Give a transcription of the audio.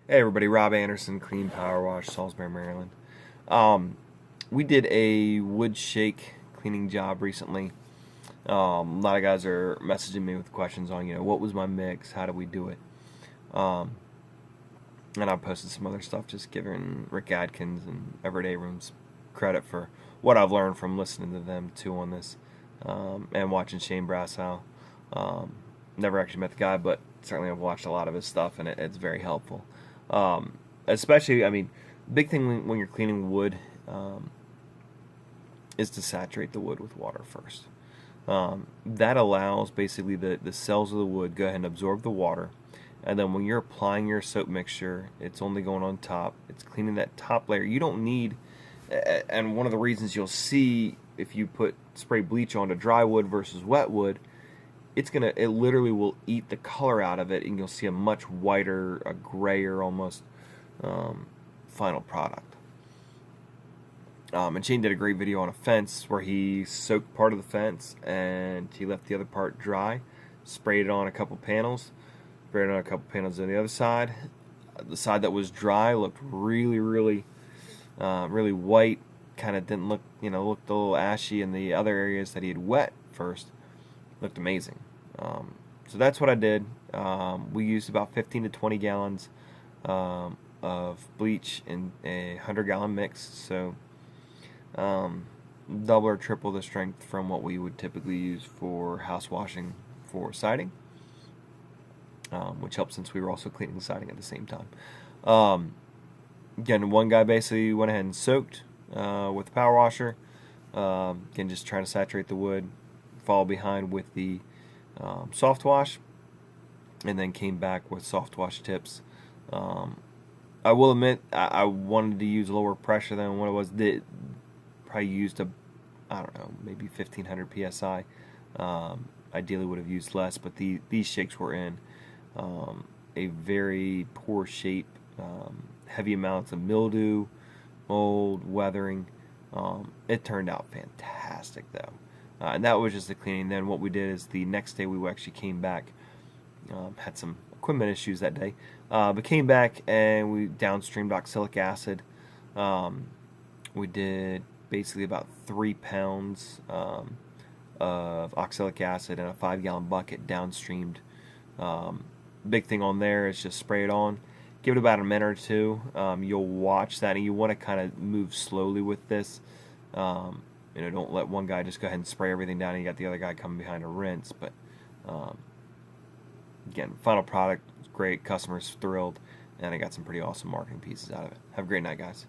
Hey everybody, Rob Anderson, Clean Power Wash, Salisbury, Maryland. We did a wood shake cleaning job recently. A lot of guys are messaging me with questions on, what was my mix, how did we do it? Um, and I posted some other stuff, just giving Rick Adkins and Everyday Rooms credit for what I've learned from listening to them too on this, and watching Shane Brassow. Um, Never actually met the guy, but certainly I've watched a lot of his stuff, and it's very helpful. Especially, I mean, big thing when you're cleaning wood is to saturate the wood with water first. That allows basically the cells of the wood go ahead and absorb the water, and then when you're applying your soap mixture, it's only going on top. It's cleaning that top layer. You don't need, and one of the reasons you'll see if you put spray bleach onto dry wood versus wet wood, it literally will eat the color out of it, and you'll see a much whiter, a grayer almost um, final product. And Shane did a great video on a fence where he soaked part of the fence and he left the other part dry, sprayed it on a couple panels, sprayed it on a couple panels on the other side. The side that was dry looked really, really, really white. Kind of didn't look, looked a little ashy, and the other areas that he had wet first looked amazing. So that's what I did. We used about 15 to 20 gallons of bleach in a 100-gallon mix. So double or triple the strength from what we would typically use for house washing for siding, which helps since we were also cleaning the siding at the same time. Again, one guy basically went ahead and soaked with the power washer. Again, just trying to saturate the wood, fall behind with the soft wash, and then came back with soft wash tips. I will admit I wanted to use lower pressure than what it was. Probably used I don't know, maybe 1500 psi. Ideally would have used less, but these shakes were in a very poor shape, heavy amounts of mildew, mold, weathering. It turned out fantastic though. And that was just the cleaning. Then what we did is the next day we actually came back, had some equipment issues that day, but came back and we downstreamed oxalic acid. We did basically about 3 pounds of oxalic acid in a 5-gallon bucket downstreamed. Big thing on there is just spray it on. Give it about a minute or two. You'll watch that, and you want to kind of move slowly with this. Don't let one guy just go ahead and spray everything down, and you got the other guy coming behind to rinse. But again, final product is great. Customers thrilled, and I got some pretty awesome marketing pieces out of it. Have a great night, guys.